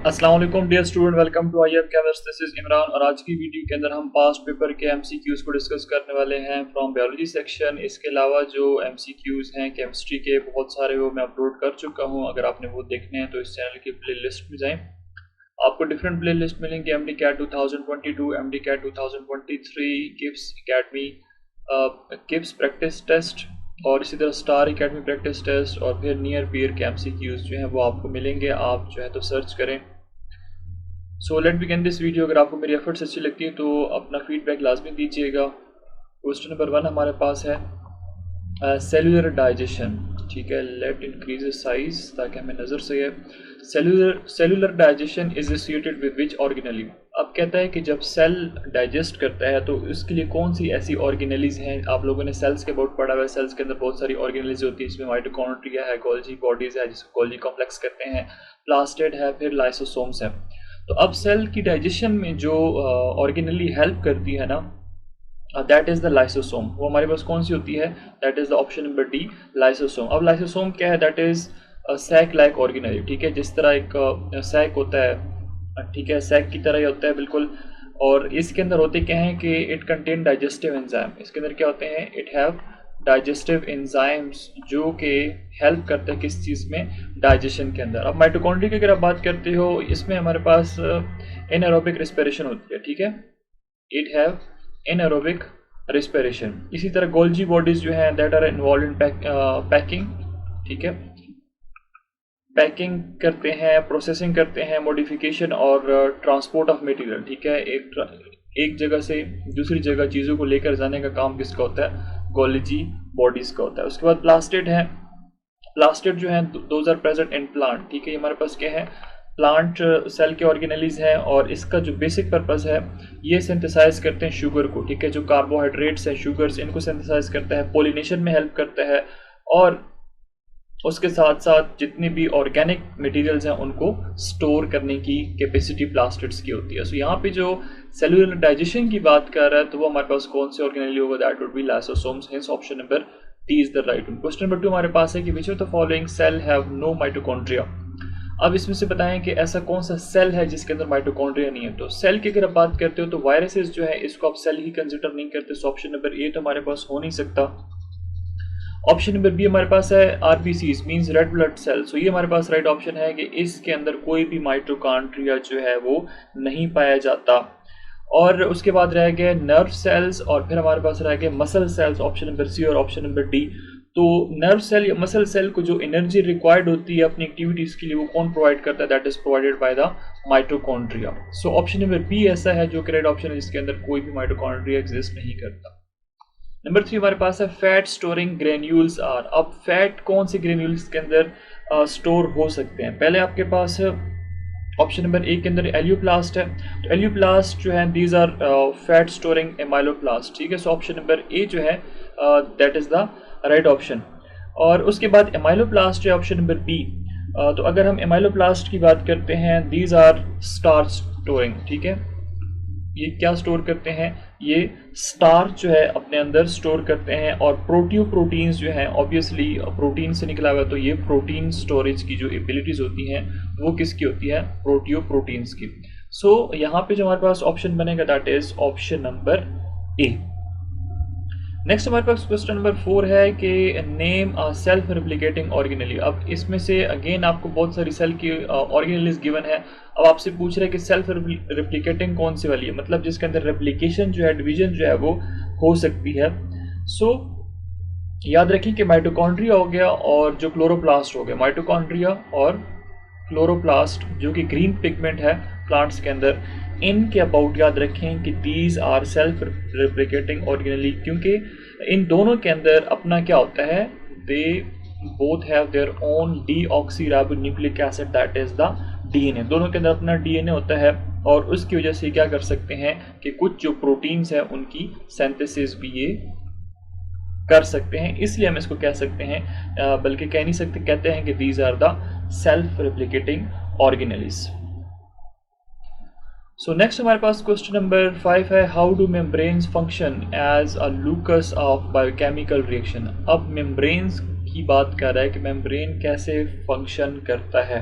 अस्सलाम वालेकुम dear student, welcome to I F chemist. This is Imran और आज की वीडियो के अंदर हम पास्ट पेपर के एमसीक्यूज को डिस्कस करने वाले हैं फ्रॉम बायोलॉजी सेक्शन। इसके अलावा जो एमसीक्यूज हैं केमिस्ट्री के बहुत सारे वो मैं अपलोड कर चुका हूं। अगर आपने वो देखने हैं तो इस चैनल की प्लेलिस्ट में जाएं, आपको डिफरेंट प्लेलिस्ट मिलेंगे। MDCAT 2022, MDCAT 2023, KIPS academy KIPS practice test और इसी तरह स्टार एकेडमी प्रैक्टिस टेस्ट और फिर नियर पीयर के एमसीक्यूज जो हैं वो आपको मिलेंगे। आप जो है तो सर्च करें। So let begin this video. अगर आपको मेरी एफर्ट्स अच्छी लगती है तो अपना फीडबैक लाजमी दीजिएगा। क्वेश्चन नंबर 1 हमारे पास है सेलुलर डाइजेशन। ठीक है, लेट इंक्रीज साइज ताकि हमें नज़र से है। Cellular digestion is associated with which organelle. अब कहता है कि जब सेल डाइजेस्ट करता है तो इसके लिए कौन सी ऐसी ऑर्गेनेलीज हैं। आप लोगों ने सेल्स के अबाउट पढ़ा हुआ है। सेल्स के अंदर बहुत सारी ऑर्गेनेलीज होती है। इसमें माइटोकॉन्ड्रिया है, गोल्जी बॉडीज है जिसको गोल्जी कॉम्प्लेक्स कहते हैं, प्लास्टिड है, फिर लाइसोसोम्स है। तो अब सेल की डाइजेशन में जो ऑर्गेनली हेल्प करती है ना, दैट इज द लाइसोसोम। वो हमारे पास कौन सी होती है? That is the option number D, lysosome. अब लाइसोसोम क्या है? That is sac like organelle. ठीक है, जिस तरह एक सैक होता है, ठीक है, सैक की तरह ही होता है बिल्कुल। और इसके अंदर होते क्या है कि इट कंटेन डाइजेस्टिव एंजाइम। इसके अंदर क्या होते हैं? इट हैव डाइजेस्टिव एंजाइम्स जो कि हेल्प करते हैं किस चीज़ में? डाइजेशन के अंदर। अब माइटोकॉन्ड्रिया की अगर आप बात करते हो, इसमें हमारे पास एनारोबिक रिस्पिरेशन होती है। ठीक है, इट हैव एनारोबिक रिस्पिरेशन। इसी तरह गोल्जी बॉडीज जो हैं that are involve in packing. ठीक है, पैकिंग करते हैं, प्रोसेसिंग करते हैं, मॉडिफिकेशन और ट्रांसपोर्ट ऑफ मटेरियल। ठीक है, एक जगह से दूसरी जगह चीज़ों को लेकर जाने का काम किसका होता है? गोल्जी बॉडीज का होता है। उसके बाद प्लास्टिड है। प्लास्टिड जो है those are present in plant. ठीक है, ये हमारे पास क्या है? प्लांट सेल के ऑर्गेनेलीज हैं और इसका जो बेसिक पर्पस है ये सिंथेसाइज करते हैं शुगर को। ठीक है, जो कार्बोहाइड्रेट्स हैं, शुगर्स, इनको सिंथेसाइज करता है, पोलिनेशन में हेल्प करता है और उसके साथ साथ जितनी भी ऑर्गेनिक मटेरियल्स हैं उनको स्टोर करने की कैपेसिटी प्लास्टिड्स की होती है। सो यहाँ पे जो सेलुलर डाइजेशन की बात कर रहा है तो वो हमारे पास कौन से ऑर्गेनेली होगा? That would be lysosomes. Hence option number D is the right one. Question number 2 हमारे पास है कि which of the following cell have no mitochondria. अब इसमें से बताएं कि ऐसा कौन सा सेल है जिसके अंदर माइटोकॉन्ड्रिया नहीं है। तो सेल की अगर आप बात करते हो तो वायरसेस जो है इसको आप सेल ही कंसिडर नहीं करते। सो ऑप्शन नंबर ए तो हमारे पास हो नहीं सकता। ऑप्शन नंबर बी हमारे पास है RBCs means red blood cell. So ये हमारे पास राइट ऑप्शन है कि इसके अंदर कोई भी माइटोकॉन्ड्रिया जो है वो नहीं पाया जाता। और उसके बाद रह गए नर्व सेल्स और फिर हमारे पास रह गए muscle cells, option number C और ऑप्शन नंबर डी। तो नर्व सेल या मसल सेल को जो एनर्जी रिक्वायर्ड होती है अपनी एक्टिविटीज के लिए वो कौन प्रोवाइड करता है? That is provided by the mitochondria. So option number B ऐसा है जो करेक्ट ऑप्शन है जिसके अंदर कोई भी माइटोकॉन्ड्रिया एग्जिस्ट नहीं करता। नंबर 3 हमारे पास है फैट स्टोरिंग ग्रेन्यूल्स आर। अब फैट कौन से ग्रेन्यूल्स के अंदर स्टोर हो सकते हैं? पहले आपके पास ऑप्शन नंबर ए के अंदर एलियोप्लास्ट है। तो एलियोप्लास्ट जो है these are fat storing amyloplast. ठीक है, सो ऑप्शन नंबर ए जो है that is the right option. और उसके बाद एमाइलोप्लास्ट है ऑप्शन नंबर बी। तो अगर हम एमाइलोप्लास्ट की बात करते हैं, दीज आर स्टार्च स्टोरिंग। ठीक है, ये क्या स्टोर करते हैं? ये स्टार्च जो है अपने अंदर स्टोर करते हैं। और प्रोटीन्स जो हैं ऑब्वियसली प्रोटीन से निकला हुआ है, तो ये प्रोटीन स्टोरेज की जो एबिलिटीज होती हैं वो किसकी होती है? प्रोटीन्स की। सो यहाँ पे जो हमारे पास ऑप्शन बनेगा that is option number A. Next हमारे पास क्वेश्चन नंबर 4 है कि नेम सेल्फ रेप्लिकेटिंग ऑर्गेनेली। अब इसमें से अगेन आपको बहुत सारी सेल की ऑर्गेनेलीज गिवन है। अब आपसे पूछ रहे हैं कि सेल्फ रेप्लिकेटिंग कौन सी वाली है, मतलब जिसके अंदर रेप्लिकेशन जो है, डिवीजन जो है वो हो सकती है। सो याद रखें कि माइटोकॉन्ड्रिया हो गया और जो क्लोरोप्लास्ट हो गया। माइटोकॉन्ड्रिया और क्लोरोप्लास्ट जो कि ग्रीन पिगमेंट है प्लांट्स के अंदर, इनके अबाउट याद रखें कि these are self replicating organelle, क्योंकि इन दोनों के अंदर अपना क्या होता है? They both have their own deoxyribonucleic acid that is the DNA. दोनों के अंदर अपना डीएनए होता है और उसकी वजह से क्या कर सकते हैं कि कुछ जो प्रोटीन्स हैं उनकी सिंथेसिस भी ये कर सकते हैं। इसलिए हम इसको कह सकते हैं, बल्कि कह नहीं सकते, कहते हैं कि these are the self replicating organelles. So next हमारे पास क्वेश्चन नंबर 5 है how do membranes function as a locus of biochemical reaction. अब मेम्ब्रेन्स की बात कर रहा है कि मेम्ब्रेन कैसे फंक्शन करता है।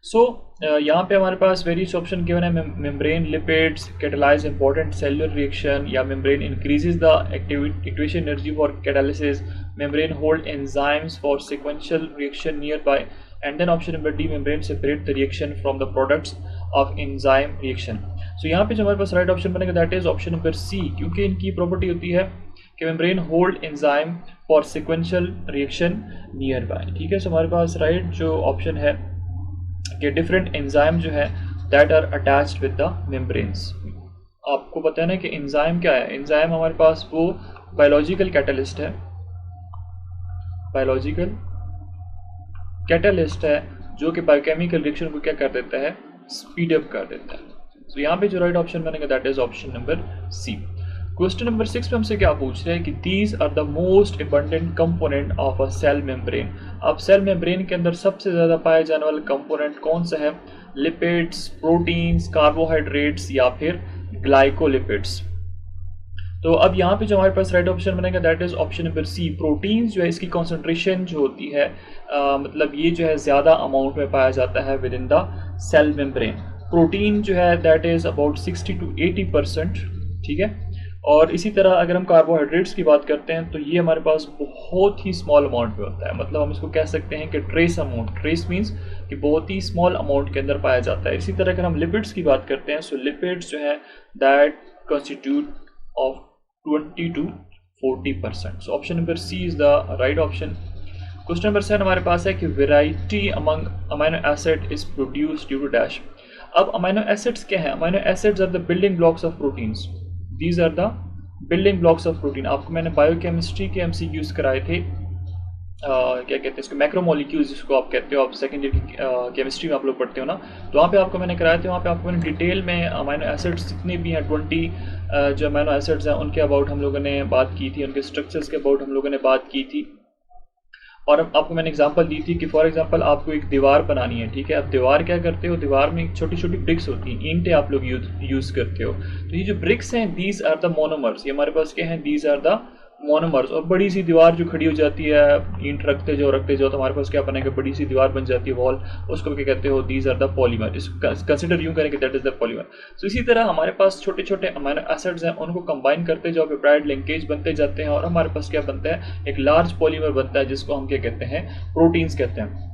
सो यहाँ पे हमारे पास वेरियस ऑप्शन गिवन है। Membrane lipids catalyze important cellular reaction, या membrane increases the activation energy for catalysis, membrane hold enzymes for sequential reaction nearby, and then option number D, membrane separate the reaction from the products of enzyme reaction. So यहाँ पे जो हमारे पास right option बनेगा that is option number C, क्योंकि इनकी property होती है कि membrane hold enzyme for sequential reaction near by. ठीक है, सो हमारे पास राइट जो ऑप्शन है कि डिफरेंट एंजाइम जो है that are attached with the membranes. आपको पता है ना कि एंजाइम क्या है। एंजाइम हमारे पास वो बायोलॉजिकल कैटलिस्ट है, बायोलॉजिकल कैटलिस्ट है जो कि बायोकेमिकल रिएक्शन को क्या कर देता है, स्पीड अप कर देता है। सो यहाँ पे जो राइट ऑप्शन बनेगा that is option number C. Question number 6 पे हमसे क्या पूछ रहे हैं कि these are the most abundant component of a cell membrane. अब सेल मेम्ब्रेन के अंदर सबसे ज़्यादा पाया जाने वाला कंपोनेंट कौन सा है? लिपिड्स, प्रोटीन्स, कार्बोहाइड्रेट्स या फिर ग्लाइकोलिपिड्स। तो अब यहाँ पे जो हमारे पास राइट ऑप्शन बनेगा that is option number C. Proteins जो है इसकी कॉन्सेंट्रेशन जो होती है मतलब ये जो है ज़्यादा अमाउंट में पाया जाता है within the cell membrane. Protein जो है दैट इज़ अबाउट 60 to 80%। ठीक है, और इसी तरह अगर हम कार्बोहाइड्रेट्स की बात करते हैं तो ये हमारे पास बहुत ही स्मॉल अमाउंट में होता है। मतलब हम इसको कह सकते हैं कि ट्रेस अमाउंट, ट्रेस मीन्स कि बहुत ही स्मॉल अमाउंट के अंदर पाया जाता है। इसी तरह अगर हम लिपिड्स की बात करते हैं सो लिपिड्स जो है that constitute of 20 to 40%। So option number C is the right option. Question number 7 हमारे पास है कि variety among amino acid is produced due to dash. अब अमाइनो एसिड्स क्या है? Amino acids are the building blocks of proteins. These are the building blocks of protein. आपको मैंने biochemistry के एमसीक्यूज कराए थे, क्या कहते हैं इसको, मैक्रोमोलिक्यूल्स जिसको आप कहते हो, आप सेकेंड ईयर की केमिस्ट्री में आप लोग पढ़ते हो ना, तो वहाँ पे आपको मैंने कराए थे। वहाँ पे आपको मैंने डिटेल में अमाइनो एसिड्स जितने भी हैं 20 जो अमाइनो एसिड्स हैं उनके अबाउट हम लोगों ने बात की थी, उनके स्ट्रक्चर्स के अबाउट हम लोगों ने बात की थी। और आपको मैंने एग्जांपल दी थी कि फॉर एग्जांपल आपको एक दीवार बनानी है। ठीक है, अब दीवार क्या करते हो, दीवार में छोटी छोटी ब्रिक्स होती हैं, ईंटें आप लोग यूज़ करते हो। तो ये जो ब्रिक्स हैं दीज आर द मोनोमर्स। ये हमारे पास क्या हैं, दीज आर द मोनोमर्स। और बड़ी सी दीवार जो खड़ी हो जाती है, ईंट रखते जाओ तो हमारे पास क्या बनेगा, बड़ी सी दीवार बन जाती है, वॉल, उसको क्या कहते हो, दीज आर द पॉलीमर। इसको कंसिडर यूँ करेंगे दैट इज द पॉलीमर। तो इसी तरह हमारे पास छोटे छोटे अमाइनो एसिड्स हैं, उनको कंबाइन करते जाओ, पेप्टाइड लिंकेज बनते जाते हैं और हमारे पास क्या बनता है, एक लार्ज पॉलीमर बनता है जिसको हम क्या कहते हैं, प्रोटीन्स कहते हैं।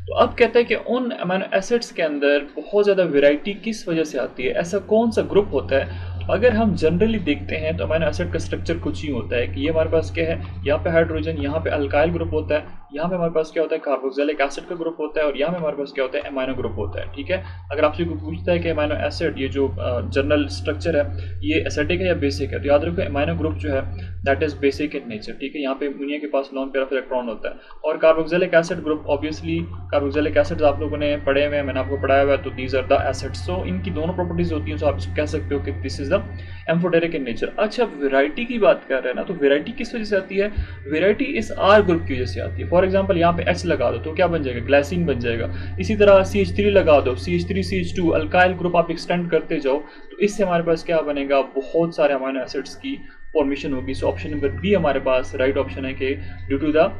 तो अब कहते हैं कि उन अमीनो एसिड्स के अंदर बहुत ज़्यादा वैरायटी किस वजह से आती है, ऐसा कौन सा ग्रुप होता है। तो अगर हम जनरली देखते हैं तो अमीनो एसिड का स्ट्रक्चर कुछ ही होता है कि ये हमारे पास क्या है, यहाँ पे हाइड्रोजन, यहाँ पे अल्काइल ग्रुप होता है, यहाँ पे हमारे पास क्या होता है, कार्बोक्सिलिक एसिड का ग्रुप होता है, और यहाँ पे हमारे पास क्या होता है, एमाइनो ग्रुप होता है। ठीक है, अगर आपसे कोई पूछता है कि एमाइनो एसिड ये जो जनरल स्ट्रक्चर है ये एसिडिक है या बेसिक है, तो याद रखो एमाइनो ग्रुप जो है that is basic in nature. ठीक है, यहाँ पे अमोनिया के पास लोन पेयर ऑफ इलेक्ट्रॉन होता है, और carboxylic acid group obviously carboxylic acids आप लोगों ने पढ़े हुए हैं, मैंने आपको पढ़ाया हुआ है, तो दीज आर द एसिड्स। सो इनकी दोनों प्रॉपर्टीज होती हैं, तो आप कह सकते हो कि this is the amphoteric in nature. अच्छा, वैरायटी की बात कर रहे हैं ना, तो वैरायटी किस वजह से आती है, वैरायटी इस आर ग्रुप की वजह से आती है। फॉर एग्जांपल यहाँ पे H लगा दो तो क्या बन जाएगा, ग्लाइसिन बन जाएगा। इसी तरह CH3 लगा दो, CH3 CH2 अल्काइल ग्रुप आप एक्सटेंड करते जाओ, तो इससे हमारे पास क्या बनेगा, बहुत सारे अमीनो एसिड्स की फॉर्मेशन होगी। सो ऑप्शन नंबर बी हमारे पास राइट ऑप्शन है कि due to the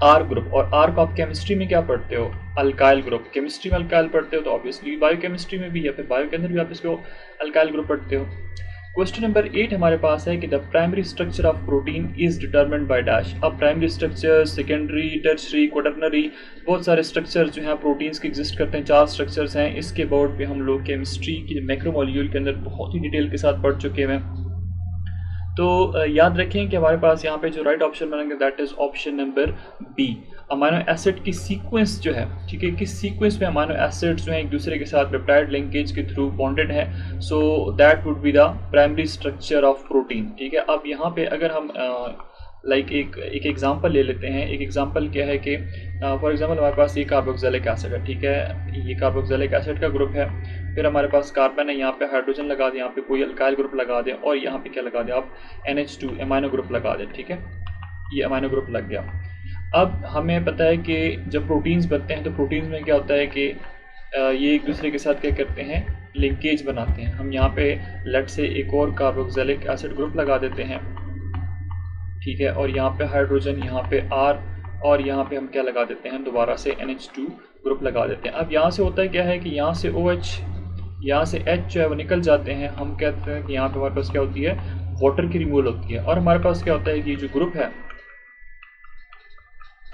R group. और आर को आप केमिस्ट्री में क्या पढ़ते हो, अल्काइल ग्रुप। केमिस्ट्री में अल्काइल पढ़ते हो तो ऑब्वियसली बायोकेमिस्ट्री में भी या फिर बायो के अंदर भी आप इसको अल्काइल ग्रुप पढ़ते हो। क्वेश्चन नंबर 8 हमारे पास है कि the primary structure of protein is determined by dash. अब primary structure, secondary, tertiary, quaternary, बहुत सारे स्ट्रक्चर जो हैं प्रोटीन्स के एग्जिस्ट करते हैं, 4 स्ट्रक्चर्स हैं। इसके अबाउट पे हम लोग केमिस्ट्री की मैक्रोमोलिक्यूल के अंदर बहुत ही डिटेल के साथ पढ़ चुके हैं। तो याद रखें कि हमारे पास यहाँ पे जो राइट ऑप्शन बनेंगे that is option number B. Amino acid की सीक्वेंस जो है, ठीक है, किस सीक्वेंस में अमीनो एसिड्स जो हैं एक दूसरे के साथ पेप्टाइड लिंकेज के थ्रू बॉन्डेड है, सो that would be the primary structure of protein. ठीक है, अब यहाँ पे अगर हम लाइक एक एग्जांपल ले लेते हैं। एक एग्जांपल क्या है कि फॉर एग्जांपल हमारे पास ये कार्बोक्सिलिक एसिड है। ठीक है, ये कार्बोक्सिलिक एसिड का ग्रुप है, फिर हमारे पास कार्बन है, यहाँ पे हाइड्रोजन लगा दें, यहाँ पे कोई अल्काइल ग्रुप लगा दें, और यहाँ पे क्या लगा दें आप, NH2 एमाइनो ग्रुप लगा दें। ठीक है, ये एमाइनो ग्रुप लग गया। अब हमें पता है कि जब प्रोटीन्स बनते हैं तो प्रोटीन्स में क्या होता है कि ये एक दूसरे के साथ क्या करते हैं, लिंकेज बनाते हैं। हम यहाँ पे लेट से एक और कार्बोक्सिलिक एसिड ग्रुप लगा देते हैं। ठीक है, और यहाँ पे हाइड्रोजन, यहाँ पे R, और यहाँ पे हम क्या लगा देते हैं, दोबारा से NH2 ग्रुप लगा देते हैं। अब यहाँ से होता है क्या है कि यहाँ से OH, यहाँ से H जो है वो निकल जाते हैं। हम कहते हैं कि यहाँ पे हमारे पास क्या होती है, वाटर की रिमूवल होती है। और हमारे पास क्या होता है कि जो ग्रुप है,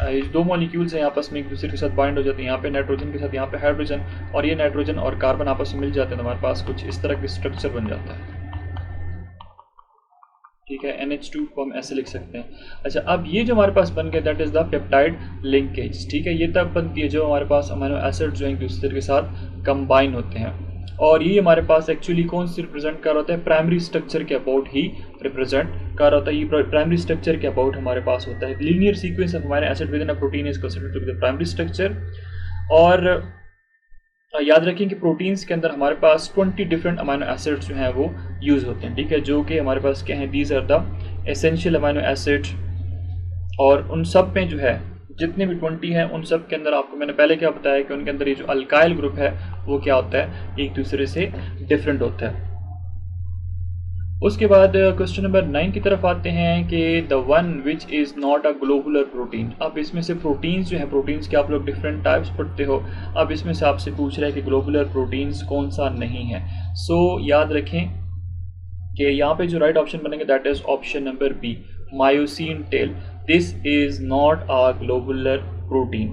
ये दो मॉलिक्यूल्स हैं आपस में एक दूसरे के साथ बाइंड हो जाते हैं। यहाँ पे नाइट्रोजन के साथ यहाँ पे हाइड्रोजन, और ये नाइट्रोजन और कार्बन आपस में मिल जाते हैं, तो हमारे पास कुछ इस तरह का स्ट्रक्चर बन जाता है। ठीक है, NH2 को हम ऐसे लिख सकते हैं। अच्छा, अब ये जो हमारे पास बन गया that is the peptide linkage. ठीक है, ये तब बनती है जो हमारे पास अमीनो एसिड जो है एक दूसरे के साथ कंबाइन होते हैं। और ये हमारे पास एक्चुअली कौन सी रिप्रेजेंट कर रहा होता है, प्राइमरी स्ट्रक्चर के अबाउट ही रिप्रेजेंट कर रहा होता है। ये प्राइमरी स्ट्रक्चर के अबाउट हमारे पास होता है। Linear sequence of amino acid within a protein is considered to be the primary structure. और याद रखें कि प्रोटीन्स के अंदर हमारे पास 20 डिफरेंट अमीनो एसिड्स जो हैं वो यूज़ होते हैं। ठीक है, जो कि हमारे पास क्या हैं, these are the essential amino acid. और उन सब में जो है जितने भी 20 हैं उन सब के अंदर आपको मैंने पहले क्या बताया कि उनके अंदर ये जो अल्काइल ग्रुप है वो क्या होता है, एक दूसरे से डिफरेंट होता है। उसके बाद क्वेश्चन नंबर 9 की तरफ आते हैं कि the one which is not a globular protein. अब इसमें से प्रोटीन्स जो है, प्रोटीन्स के आप लोग डिफरेंट टाइप्स पढ़ते हो। अब इसमें से आपसे पूछ रहा है कि ग्लोबुलर प्रोटीन्स कौन सा नहीं है। सो याद रखें कि यहाँ पे जो राइट ऑप्शन बनेंगे that is option number B, myosin tail. This is not a globular protein.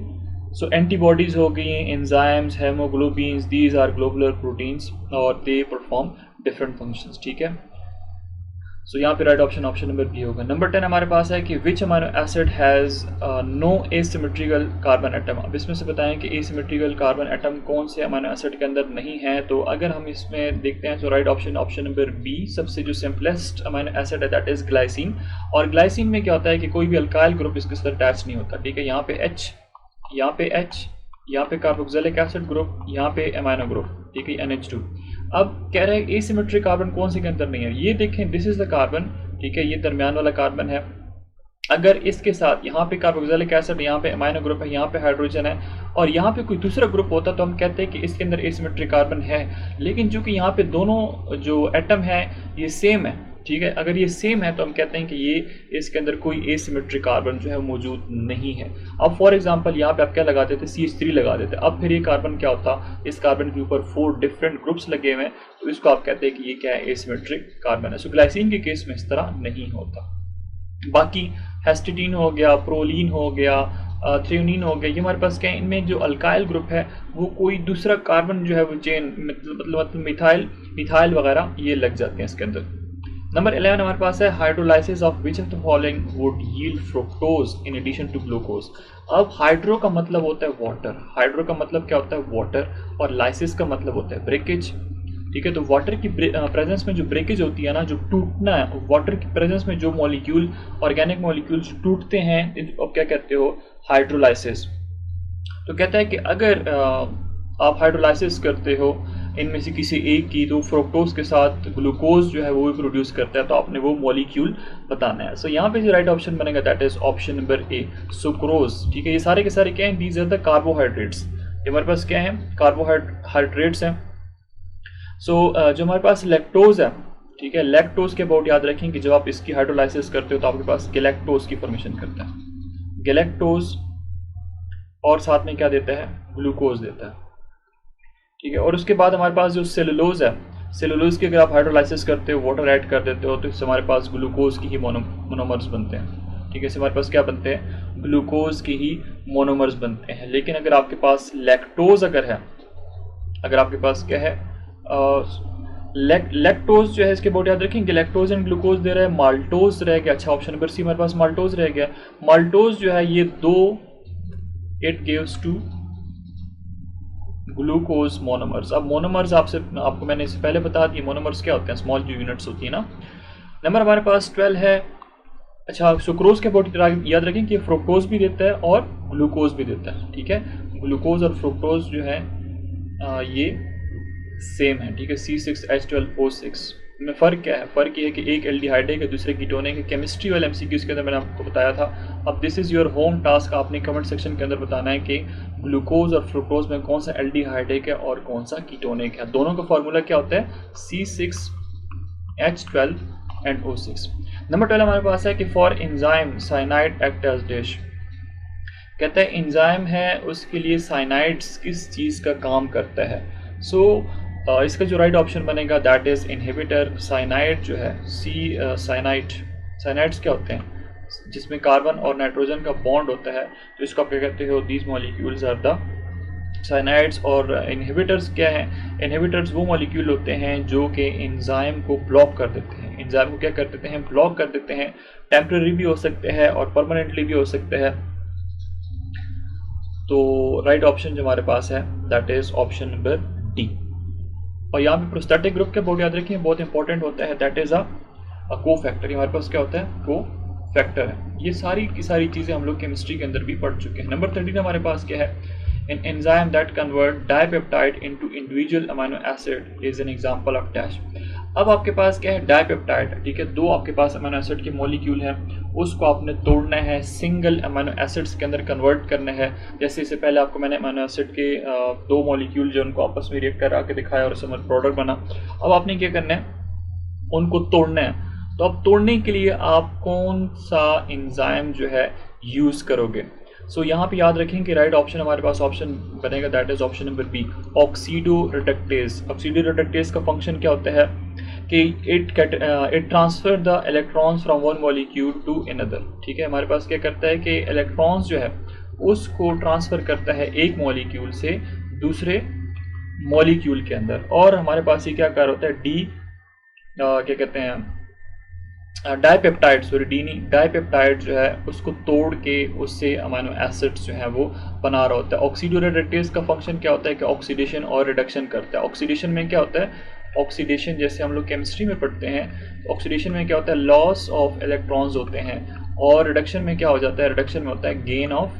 So antibodies हो गई, enzymes, hemoglobins, these are globular proteins और दे परफॉर्म डिफरेंट फंक्शंस। ठीक है, सो यहाँ पे right option option number B होगा। Number 10 हमारे पास है कि which amino acid has no asymmetrical carbon atom. अब इसमें से बताएं कि एसिमेट्रिकल कार्बन एटम कौन से अमीनो एसिड के अंदर नहीं है। तो अगर हम इसमें देखते हैं तो right option option number B, सबसे जो सिंपलेस्ट अमीनो एसिड है दैट इज ग्लाइसिन। और ग्लाइसिन में क्या होता है कि कोई भी अल्काइल ग्रुप इसके साथ अटैच नहीं होता। ठीक है, यहाँ पे H, यहाँ पे H, यहाँ पे कार्बोक्सिलिक एसिड ग्रुप, यहाँ पे अमीनो ग्रुप। ठीक है, NH2। अब कह रहे हैं एसिमेट्रिक कार्बन कौन से के अंदर नहीं है। ये देखें, दिस इज द कार्बन। ठीक है, ये दरमियान वाला कार्बन है। अगर इसके साथ यहाँ पे कार्बोक्सिलिक एसिड, यहाँ पे अमीनो ग्रुप है, यहाँ पे हाइड्रोजन है और यहाँ पे कोई दूसरा ग्रुप होता तो हम कहते हैं कि इसके अंदर एसिमेट्रिक कार्बन है। लेकिन चूंकि यहाँ पे दोनों जो एटम है ये सेम है, ठीक है, अगर ये सेम है तो हम कहते हैं कि ये इसके अंदर कोई एसिमेट्रिक कार्बन जो है मौजूद नहीं है। अब फॉर एग्जांपल यहाँ पे आप क्या लगा देते, CH3 लगा देते, अब फिर ये कार्बन क्या होता, इस कार्बन के ऊपर 4 डिफरेंट ग्रुप्स लगे हुए हैं, तो इसको आप कहते हैं कि ये क्या है, एसिमेट्रिक कार्बन है। सो ग्लाइसिन के केस में इस तरह नहीं होता। बाकी हेस्टिडीन हो गया, प्रोलीन हो गया, थ्रेओनीन हो गया, ये हमारे पास क्या है, इनमें जो अल्काइल ग्रुप है वो कोई दूसरा कार्बन जो है वो चेन मतलब मिथाइल वगैरह ये लग जाते हैं इसके अंदर। नंबर 11 हमारे पास है hydrolysis of which of the following would yield fructose in addition to glucose. अब हाइड्रो का मतलब होता है वाटर, हाइड्रो का मतलब क्या होता है वाटर, और लाइसिस का मतलब होता है ब्रेकेज। ठीक है, तो वाटर की प्रेजेंस में जो ब्रेकेज होती है ना, जो टूटना है, वाटर की प्रेजेंस में जो मॉलिक्यूल, ऑर्गेनिक मॉलिक्यूल्स टूटते हैं, अब क्या कहते हो, हाइड्रोलाइसिस। तो कहता है कि अगर आप हाइड्रोलाइसिस करते हो इनमें से किसी एक की, तो फ्रुक्टोज के साथ ग्लूकोज जो है वो भी प्रोड्यूस करता है, तो आपने वो मॉलिक्यूल बताना है। सो यहाँ पे जो राइट ऑप्शन बनेगा that is option number A, sucrose. ठीक है, ये सारे के सारे क्या हैं, दीज आर द कार्बोहाइड्रेट्स। ये हमारे पास क्या है, कार्बोहाइड्रेट्स हैं। सो जो हमारे पास लैक्टोज है, ठीक है, लैक्टोज के अबाउट याद रखें कि जब आप इसकी हाइड्रोलाइसिस करते हो तो आपके पास गैलेक्टोज की फॉर्मेशन करता है, गैलेक्टोज, और साथ में क्या देता है, ग्लूकोज देता है। ठीक है, और उसके बाद हमारे पास जो सेलुलोज है, सेलुलोज की अगर आप हाइड्रोलाइसिस करते हो, वाटर ऐड कर देते हो, तो इससे हमारे पास ग्लूकोज की ही मोनोमर्स बनते हैं। ठीक है, इससे हमारे पास क्या बनते हैं, ग्लूकोज की ही मोनोमर्स बनते हैं। लेकिन अगर आपके पास लैक्टोज अगर है, अगर आपके पास क्या है, लैक्टोज जो है, इसके बोर्ड याद रखेंगे, लैक्टोज एंड ग्लूकोज दे रहा है, माल्टोज रह गया। अच्छा, ऑप्शन नंबर सी हमारे पास माल्टोज रह गया। माल्टोज जो है ये it gives two glucose monomers. अब मोनोमर्स आपको मैंने इससे पहले बता दिए, मोनोमर्स क्या होते हैं, स्मॉल जो यूनिट्स होती है ना। नंबर हमारे पास 12 है। अच्छा, सुक्रोज के बोर्ड याद रखें कि फ्रुक्टोज भी देता है और ग्लूकोज भी देता है। ठीक है, ग्लूकोज और फ्रुक्टोज जो है ये सेम है। ठीक है, C6H12O6 में फ़र्क क्या है, फ़र्क ये है कि एक एल्डिहाइड है, दूसरे कीटोन है। केमिस्ट्री वाले MCQs के अंदर मैंने आपको बताया था। अब this is your home task, आपने कमेंट सेक्शन के अंदर बताना है कि ग्लूकोज और फ्रुक्टोज में कौन सा एल्डिहाइड है और कौन सा कीटोनिक है। दोनों का फार्मूला क्या होता है, C6H12 एंड O6। नंबर 12 हमारे पास है कि for enzyme cyanide act as dash. कहता है एंजाइम है उसके लिए साइनाइड्स किस चीज़ का काम करता है। सो इसका जो राइट ऑप्शन बनेगा दैट इज़ इनहिबिटर। साइनाइड जो है साइनाइड्स क्या होते हैं, जिसमें कार्बन और नाइट्रोजन का बॉन्ड होता है, तो इसको आप क्या कहते हो, these molecules are the cyanides. और इनहिबिटर्स क्या हैं, इनहिबिटर्स वो मॉलिक्यूल होते हैं जो कि एंजाइम को ब्लॉक कर देते हैं। एंजाइम को क्या कर देते हैं, ब्लॉक कर देते हैं। टेम्परेरी भी हो सकते हैं और परमानेंटली भी हो सकते हैं। तो राइट ऑप्शन जो हमारे पास है that is option number D. और यहाँ पे प्रोस्टैटिक ग्रुप के बोर्ड याद रखिए, बहुत इंपॉर्टेंट होता है, दैट इज अ को फैक्टर। हमारे पास क्या होता है, को फैक्टर है। ये सारी की सारी चीज़ें हम लोग केमिस्ट्री के अंदर भी पढ़ चुके हैं। नंबर 13 हमारे पास क्या है, an enzyme that convert dipeptide into individual amino acid is an example of dash। अब आपके पास क्या है, डाइपेप्टाइड, ठीक है, दो आपके पास अमीनो एसिड के मॉलिक्यूल हैं, उसको आपने तोड़ना है, सिंगल अमीनो एसिड्स के अंदर कन्वर्ट करना है। जैसे इससे पहले आपको मैंने अमीनो एसिड के दो मॉलिक्यूल जो उनको आपस में रिएक्ट करा के दिखाया और उससे प्रोडक्ट बना। अब आपने क्या करना है, उनको तोड़ना है। तो अब तोड़ने के लिए आप कौन सा एंजाइम जो है यूज़ करोगे। सो यहाँ पे याद रखें कि राइट ऑप्शन हमारे पास ऑप्शन बनेगा that is option number B, oxidoreductase. Oxidoreductase का फंक्शन क्या होता है कि it transfer the electrons from one molecule to another. ठीक है, हमारे पास क्या करता है कि इलेक्ट्रॉन्स जो है उसको ट्रांसफ़र करता है एक मॉलिक्यूल से दूसरे मॉलिक्यूल के अंदर। और हमारे पास ये क्या कार्य होता है, क्या कहते हैं, डाइपेप्टाइड, सॉरी डी नहीं, डाइपेप्टाइड जो है उसको तोड़ के उससे अमीनो एसिड्स जो है वो बना रहा होता है। ऑक्सीडोरेडक्टेज का फंक्शन क्या होता है कि ऑक्सीडेशन और रिडक्शन करता है। ऑक्सीडेशन में क्या होता है, ऑक्सीडेशन जैसे हम लोग केमिस्ट्री में पढ़ते हैं, ऑक्सीडेशन में क्या होता है, लॉस ऑफ इलेक्ट्रॉन्स होते हैं। और रिडक्शन में क्या हो जाता है, रिडक्शन में होता है गेन ऑफ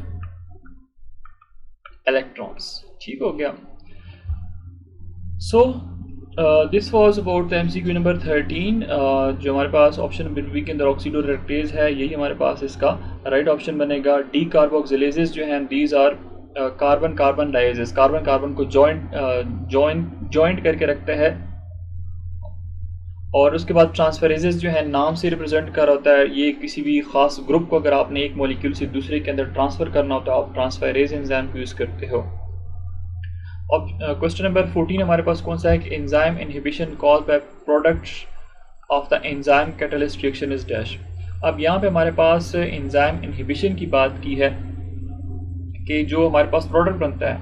इलेक्ट्रॉन्स। ठीक हो गया। So this was about the MCQ number 13। जो हमारे पास ऑप्शन नंबर बी के अंदर ऑक्सीडोरेडक्टेज है, यही हमारे पास इसका राइट ऑप्शन बनेगा। डी कार्बोक्सिलेजेस जो हैं दीज आर कार्बन कार्बन डाइजेस, कार्बन कार्बन को जॉइंट करके रखता है। और उसके बाद ट्रांसफरेजेस जो है नाम से रिप्रेजेंट कर होता है, ये किसी भी खास ग्रुप को अगर आपने एक मॉलिक्यूल से दूसरे के अंदर ट्रांसफ़र करना होता है आप ट्रांसफरेज एंजाइम यूज़ करते हो। अब क्वेश्चन नंबर 14 हमारे पास कौन सा है कि enzyme inhibition cause by products of the enzyme catalyst reaction is dash. अब यहाँ पे हमारे पास एंजाइम इनहिबिशन की बात की है कि जो हमारे पास प्रोडक्ट बनता है,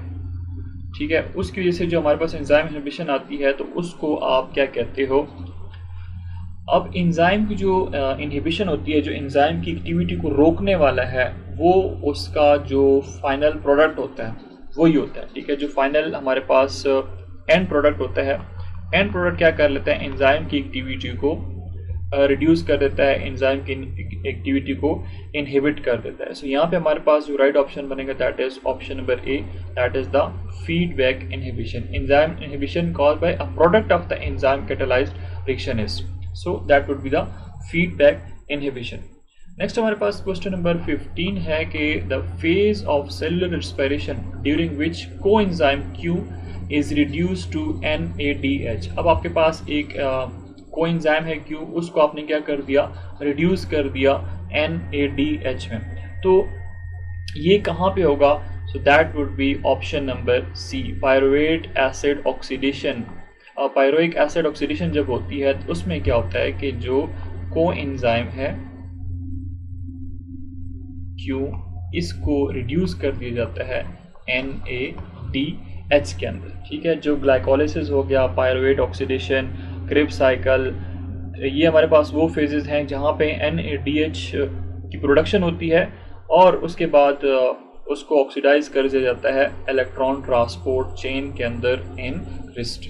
ठीक है, उसकी वजह से जो हमारे पास एंजाइम इनहिबिशन आती है तो उसको आप क्या कहते हो। अब एंजाइम की जो इनहिबिशन होती है, जो एंजाइम की एक्टिविटी को रोकने वाला है, वो उसका जो फाइनल प्रोडक्ट होता है वही होता है। ठीक है, जो फाइनल हमारे पास एंड प्रोडक्ट होता है, एंड प्रोडक्ट क्या कर लेता है, एंजाइम की एक्टिविटी को रिड्यूस कर देता है, एंजाइम की एक्टिविटी को इनहिबिट कर देता है। सो यहाँ पे हमारे पास जो राइट ऑप्शन बनेगा that is option number A, that is the feedback inhibition. Enzyme inhibition caused by a product of the enzyme catalysed reaction is, so that would be the feedback inhibition. Next हमारे पास question number 15 है कि the phase of cellular respiration during which coenzyme Q is reduce to NADH। अब आपके पास एक coenzyme है Q, उसको आपने क्या कर दिया, रिड्यूस कर दिया NADH में। तो ये कहाँ पे होगा, so that would be option number C, pyruvate acid oxidation. Pyruvic acid oxidation जब होती है तो उसमें क्या होता है कि जो कोएंजाइम है Q, इसको रिड्यूस कर दिया जाता है NADH के अंदर। ठीक है, जो ग्लाइकोलिसिस हो गया, पायरुवेट ऑक्सीडेशन, क्रेब्स साइकिल, ये हमारे पास वो फेजेस हैं जहाँ पे NADH की प्रोडक्शन होती है और उसके बाद उसको ऑक्सीडाइज कर दिया जाता है इलेक्ट्रॉन ट्रांसपोर्ट चेन के अंदर इन रिस्ट।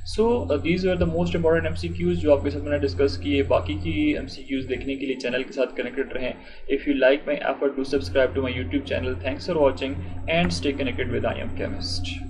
So these are the most important MCQs जो आपके साथ मैंने डिस्कस किए। बाकी की MCQs देखने के लिए चैनल के साथ कनेक्टेड रहें। If you like my effort to subscribe to my YouTube channel. Thanks for watching and stay connected with IM Chemist।